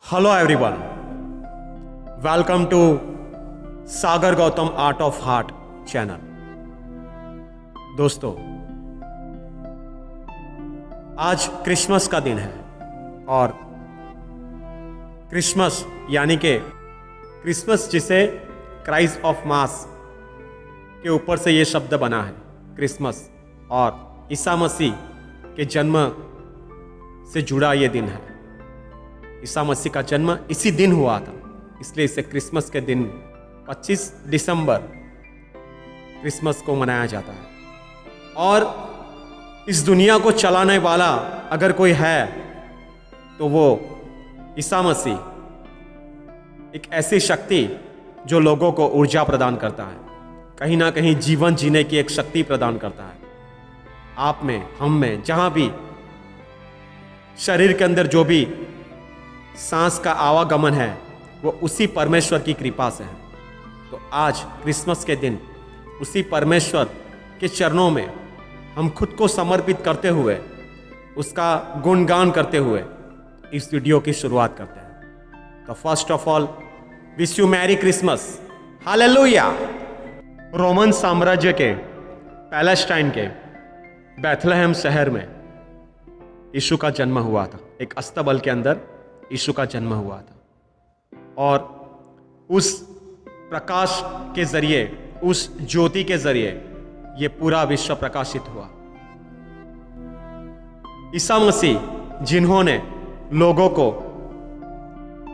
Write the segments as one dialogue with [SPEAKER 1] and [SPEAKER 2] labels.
[SPEAKER 1] Hello everyone, welcome to Sagar Gautam art of heart channel. दोस्तों, आज Christmas का दिन है और क्रिसमस यानी कि क्रिसमस जिसे क्राइस्ट ऑफ मास के ऊपर से ये शब्द बना है क्रिसमस, और ईसा मसीह के जन्म से जुड़ा ये दिन है। ईसा मसीह का जन्म इसी दिन हुआ था, इसलिए इसे क्रिसमस के दिन 25 दिसंबर क्रिसमस को मनाया जाता है। और इस दुनिया को चलाने वाला अगर कोई है तो वो ईसा मसीह, एक ऐसी शक्ति जो लोगों को ऊर्जा प्रदान करता है, कहीं ना कहीं जीवन जीने की एक शक्ति प्रदान करता है। आप में, हम में, जहां भी शरीर के अंदर जो भी सांस का आवागमन है वो उसी परमेश्वर की कृपा से है। तो आज क्रिसमस के दिन उसी परमेश्वर के चरणों में हम खुद को समर्पित करते हुए, उसका गुणगान करते हुए इस वीडियो की शुरुआत करते हैं। तो first of all, wish you merry Christmas, hallelujah. Roman साम्राज्य के पैलेस्टाइन के बेथलेहम शहर में यीशु का जन्म हुआ था। एक अस्तबल के अंदर यीशु का जन्म हुआ था और उस प्रकाश के जरिए, उस ज्योति के जरिए ये पूरा विश्व प्रकाशित हुआ। ईसा मसीह जिन्होंने लोगों को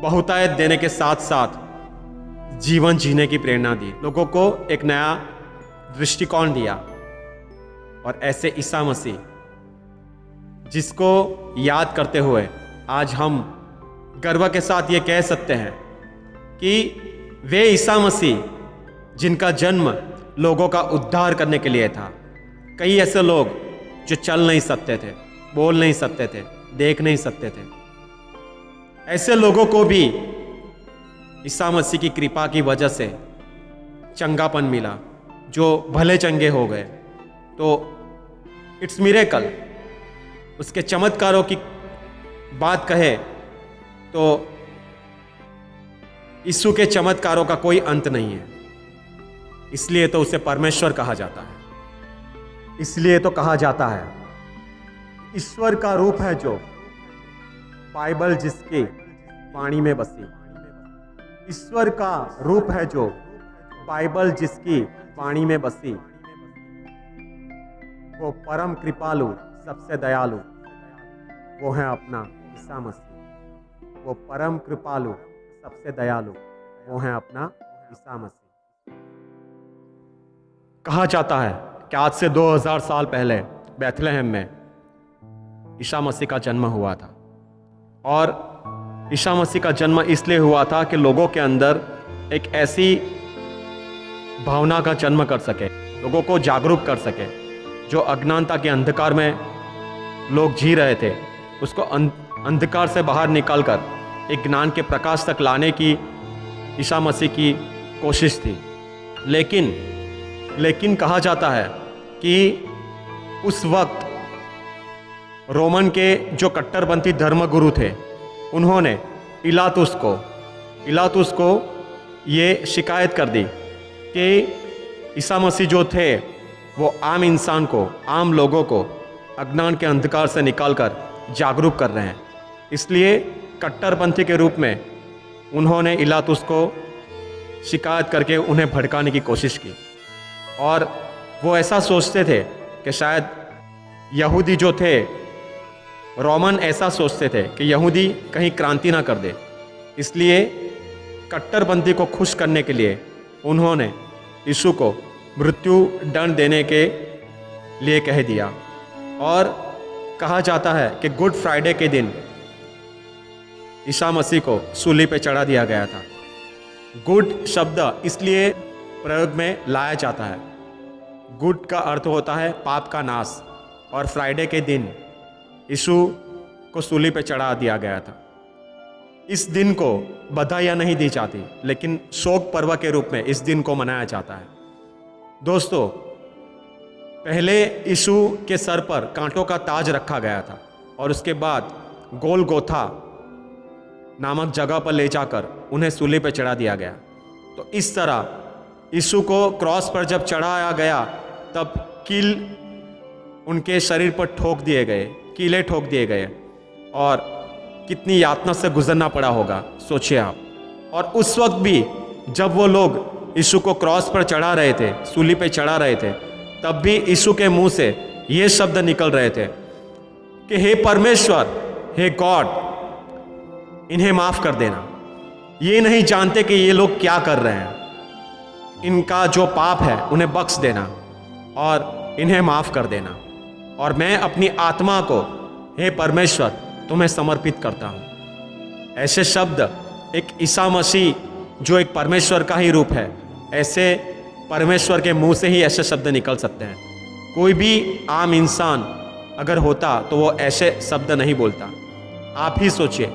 [SPEAKER 1] बहुतायत देने के साथ साथ जीवन जीने की प्रेरणा दी, लोगों को एक नया दृष्टिकोण दिया, और ऐसे ईसा मसीह जिसको याद करते हुए आज हम गर्व के साथ ये कह सकते हैं कि वे ईसा मसीह जिनका जन्म लोगों का उद्धार करने के लिए था। कई ऐसे लोग जो चल नहीं सकते थे, बोल नहीं सकते थे, देख नहीं सकते थे, ऐसे लोगों को भी ईसा मसीह की कृपा की वजह से चंगापन मिला, जो भले चंगे हो गए। तो इट्स मिरेकल। उसके चमत्कारों की बात कहे तो यीशु के चमत्कारों का कोई अंत नहीं है, इसलिए तो उसे परमेश्वर कहा जाता है। इसलिए तो कहा जाता है ईश्वर का रूप है जो बाइबल जिसकी वाणी में बसी। ईश्वर का रूप है जो बाइबल जिसकी वाणी में बसी, वो परम कृपालु, सबसे दयालु, वो है अपना ईसा मसीह। वो परम कृपालु, सबसे दयालु, वो है अपना ईसा मसीह। कहा जाता है कि आज से 2000 साल पहले बेथलेहम में ईसा मसीह का जन्म हुआ था। और ईसा मसीह का जन्म इसलिए हुआ था कि लोगों के अंदर एक ऐसी भावना का जन्म कर सके, लोगों को जागरूक कर सके, जो अज्ञानता के अंधकार में लोग जी रहे थे, उसको अंधकार से बाहर निकालकर एक ज्ञान के प्रकाश तक लाने की ईसा मसीह की कोशिश थी। लेकिन कहा जाता है कि उस वक्त रोमन के जो कट्टरपंथी धर्मगुरु थे, उन्होंने पिलातुस को ये शिकायत कर दी कि ईसा मसीह जो थे वो आम इंसान को, आम लोगों को अज्ञान के अंधकार से निकालकर जागरूक कर रहे हैं। इसलिए कट्टरपंथी के रूप में उन्होंने पिलातुस को शिकायत करके उन्हें भड़काने की कोशिश की। और वो ऐसा सोचते थे कि शायद यहूदी जो थे, रोमन ऐसा सोचते थे कि यहूदी कहीं क्रांति ना कर दे, इसलिए कट्टरपंथी को खुश करने के लिए उन्होंने यीशु को मृत्यु दंड देने के लिए कह दिया। और कहा जाता है कि गुड फ्राइडे के दिन ईसा मसीह को सूली पे चढ़ा दिया गया था। गुड शब्द इसलिए प्रयोग में लाया जाता है, गुड का अर्थ होता है पाप का नाश, और फ्राइडे के दिन यीशु को सूली पे चढ़ा दिया गया था। इस दिन को बधाइयाँ नहीं दी जाती, लेकिन शोक पर्व के रूप में इस दिन को मनाया जाता है। दोस्तों, पहले यीशु के सर पर कांटों का ताज रखा गया था और उसके बाद गोलगोथा नामक जगह पर ले जाकर उन्हें सूली पर चढ़ा दिया गया। तो इस तरह यीशु को क्रॉस पर जब चढ़ाया गया तब कील उनके शरीर पर ठोक दिए गए, कीले ठोक दिए गए, और कितनी यातना से गुजरना पड़ा होगा, सोचिए आप। और उस वक्त भी जब वो लोग यीशु को क्रॉस पर चढ़ा रहे थे, सूली पे चढ़ा रहे थे, तब भी यीशु के मुंह से ये शब्द निकल रहे थे कि हे परमेश्वर, हे गॉड, इन्हें माफ कर देना। ये नहीं जानते कि ये लोग क्या कर रहे हैं, इनका जो पाप है उन्हें बख्श देना और इन्हें माफ कर देना। और मैं अपनी आत्मा को, हे परमेश्वर, तुम्हें समर्पित करता हूँ। ऐसे शब्द एक ईसा मसीह जो एक परमेश्वर का ही रूप है, ऐसे परमेश्वर के मुंह से ही ऐसे शब्द निकल सकते हैं। कोई भी आम इंसान अगर होता तो वो ऐसे शब्द नहीं बोलता। आप ही सोचिए,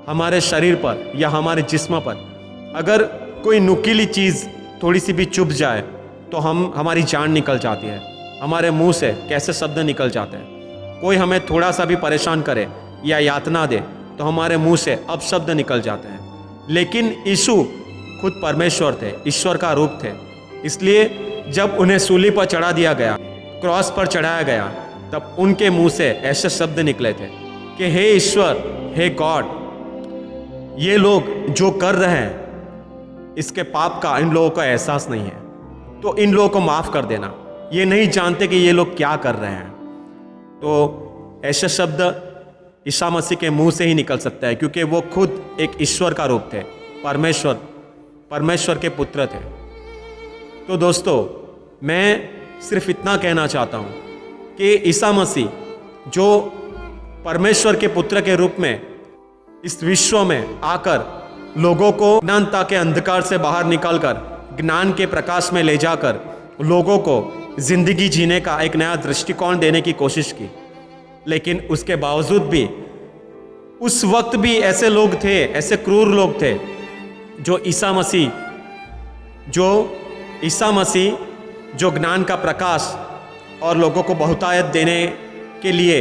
[SPEAKER 1] हमारे शरीर पर या हमारे जिस्म पर अगर कोई नुकीली चीज़ थोड़ी सी भी चुभ जाए तो हमारी जान निकल जाती है। हमारे मुंह से कैसे शब्द निकल जाते हैं। कोई हमें थोड़ा सा भी परेशान करे या यातना दे तो हमारे मुंह से अपशब्द निकल जाते हैं। लेकिन यीशु खुद परमेश्वर थे, ईश्वर का रूप थे। इसलिए जब उन्हें सूली पर चढ़ा दिया गया, क्रॉस पर चढ़ाया गया, तब उनके मुंह से ऐसे शब्द निकले थे कि हे ईश्वर, हे गॉड, ये लोग जो कर रहे हैं इसके पाप का इन लोगों को एहसास नहीं है, तो इन लोगों को माफ कर देना। ये नहीं जानते कि ये लोग क्या कर रहे हैं। तो ऐसे शब्द ईसा मसीह के मुंह से ही निकल सकता है, क्योंकि वो खुद एक ईश्वर का रूप थे, परमेश्वर के पुत्र थे। तो दोस्तों, मैं सिर्फ इतना कहना चाहता हूँ कि ईसा मसीह जो परमेश्वर के पुत्र के रूप में इस विश्व में आकर लोगों को अज्ञानता के अंधकार से बाहर निकालकर ज्ञान के प्रकाश में ले जाकर लोगों को जिंदगी जीने का एक नया दृष्टिकोण देने की कोशिश की, लेकिन उसके बावजूद भी उस वक्त भी ऐसे लोग थे, ऐसे क्रूर लोग थे जो ईसा मसीह जो ज्ञान का प्रकाश और लोगों को बहुतायत देने के लिए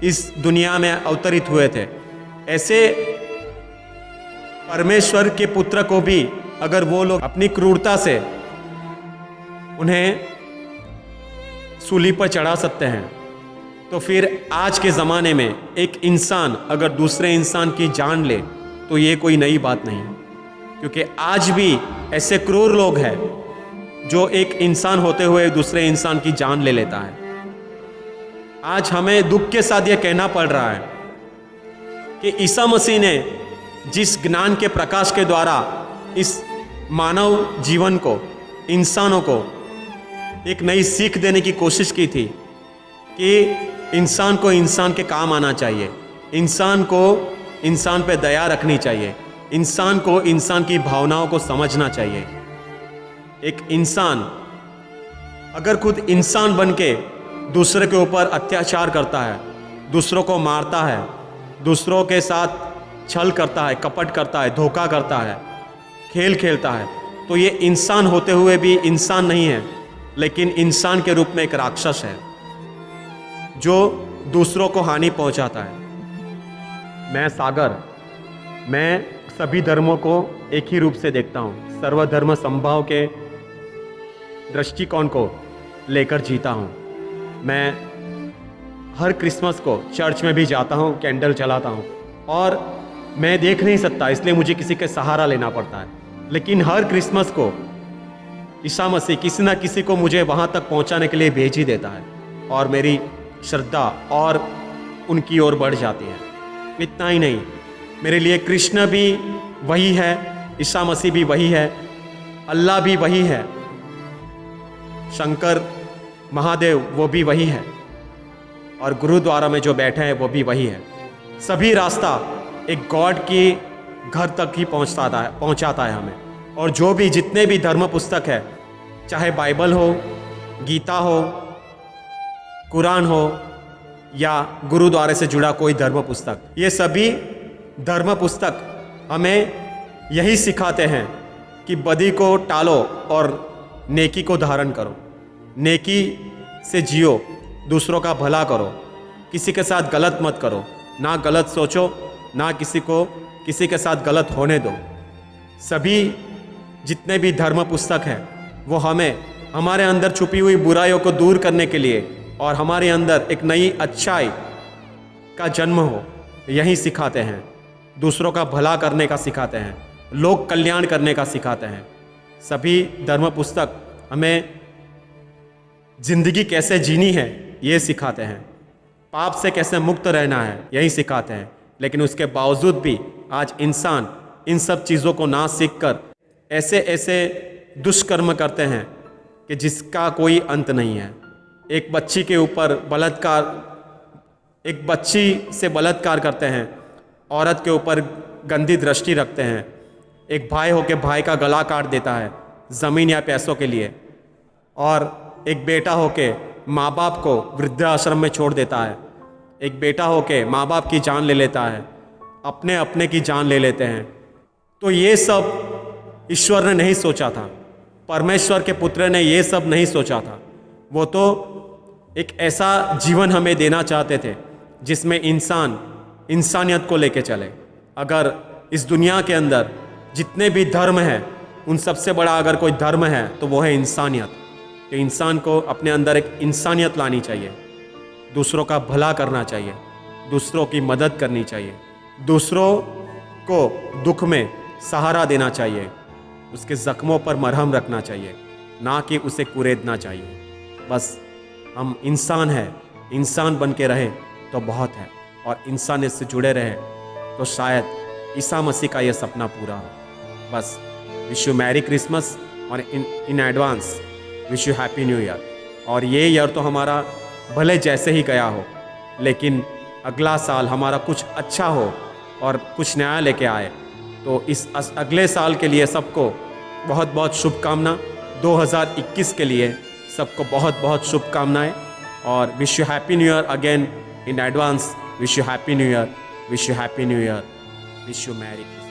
[SPEAKER 1] इस दुनिया में अवतरित हुए थे। ऐसे परमेश्वर के पुत्र को भी अगर वो लोग अपनी क्रूरता से उन्हें सूली पर चढ़ा सकते हैं, तो फिर आज के ज़माने में एक इंसान अगर दूसरे इंसान की जान ले तो ये कोई नई बात नहीं, क्योंकि आज भी ऐसे क्रूर लोग हैं जो एक इंसान होते हुए दूसरे इंसान की जान ले लेता है। आज हमें दुख के साथ ये कहना पड़ रहा है कि ईसा मसीह ने जिस ज्ञान के प्रकाश के द्वारा इस मानव जीवन को, इंसानों को एक नई सीख देने की कोशिश की थी कि इंसान को इंसान के काम आना चाहिए, इंसान को इंसान पे दया रखनी चाहिए, इंसान को इंसान की भावनाओं को समझना चाहिए। एक इंसान अगर खुद इंसान बन के दूसरे के ऊपर अत्याचार करता है, दूसरों को मारता है, दूसरों के साथ छल करता है, कपट करता है, धोखा करता है, खेल खेलता है, तो ये इंसान होते हुए भी इंसान नहीं है, लेकिन इंसान के रूप में एक राक्षस है जो दूसरों को हानि पहुंचाता है। मैं सागर, मैं सभी धर्मों को एक ही रूप से देखता हूँ, सर्वधर्म समभाव के दृष्टिकोण को लेकर जीता हूँ। मैं हर क्रिसमस को चर्च में भी जाता हूँ, कैंडल जलाता हूँ, और मैं देख नहीं सकता इसलिए मुझे किसी का सहारा लेना पड़ता है, लेकिन हर क्रिसमस को ईसा मसीह किसी न किसी को मुझे वहाँ तक पहुँचाने के लिए भेज ही देता है, और मेरी श्रद्धा और उनकी ओर बढ़ जाती है। इतना ही नहीं, मेरे लिए कृष्ण भी वही है, ईसा मसीह भी वही है, अल्लाह भी वही है, शंकर महादेव वो भी वही है, और गुरुद्वारा में जो बैठे हैं वो भी वही है। सभी रास्ता एक गॉड की घर तक ही पहुंचाता है हमें। और जो भी जितने भी धर्म पुस्तक है, चाहे बाइबल हो, गीता हो, कुरान हो या गुरुद्वारे से जुड़ा कोई धर्म पुस्तक, ये सभी धर्म पुस्तक हमें यही सिखाते हैं कि बदी को टालो और नेकी को धारण करो, नेकी से जियो, दूसरों का भला करो, किसी के साथ गलत मत करो, ना गलत सोचो, ना किसी को किसी के साथ गलत होने दो। सभी जितने भी धर्म पुस्तक हैं वो हमें हमारे अंदर छुपी हुई बुराइयों को दूर करने के लिए और हमारे अंदर एक नई अच्छाई का जन्म हो यही सिखाते हैं। दूसरों का भला करने का सिखाते हैं, लोक कल्याण करने का सिखाते हैं। सभी धर्म पुस्तक हमें जिंदगी कैसे जीनी है ये सिखाते हैं, पाप से कैसे मुक्त रहना है यही सिखाते हैं। लेकिन उसके बावजूद भी आज इंसान इन सब चीज़ों को ना सीखकर ऐसे ऐसे दुष्कर्म करते हैं कि जिसका कोई अंत नहीं है। एक बच्ची के ऊपर बलात्कार, एक बच्ची से बलात्कार करते हैं, औरत के ऊपर गंदी दृष्टि रखते हैं, एक भाई होके भाई का गला काट देता है ज़मीन या पैसों के लिए, और एक बेटा होके माँ बाप को वृद्धाश्रम में छोड़ देता है, एक बेटा होके माँ बाप की जान ले लेता है, अपने अपने की जान ले लेते हैं। तो ये सब ईश्वर ने नहीं सोचा था, परमेश्वर के पुत्र ने ये सब नहीं सोचा था। वो तो एक ऐसा जीवन हमें देना चाहते थे जिसमें इंसान इंसानियत को लेके चले। अगर इस दुनिया के अंदर जितने भी धर्म हैं उन सबसे बड़ा अगर कोई धर्म है तो वो है इंसानियत। तो इंसान को अपने अंदर एक इंसानियत लानी चाहिए, दूसरों का भला करना चाहिए, दूसरों की मदद करनी चाहिए, दूसरों को दुख में सहारा देना चाहिए, उसके ज़ख्मों पर मरहम रखना चाहिए, ना कि उसे कुरेदना चाहिए। बस हम इंसान हैं, इंसान बन के रहे तो बहुत है, और इंसानियत से जुड़े रहे तो शायद ईसा मसीह का ये सपना पूरा हो। बस विश यू मैरी क्रिसमस और in advance wish you happy new year. और ये ईयर तो हमारा भले जैसे ही गया हो, लेकिन अगला साल हमारा कुछ अच्छा हो और कुछ नया लेके आए। तो इस अगले साल के लिए सबको बहुत बहुत शुभकामना। 2021 के लिए सबको बहुत बहुत शुभकामनाएं, और wish you happy new year again in advance. Wish you happy new year, wish you happy new year, wish you merry Christmas.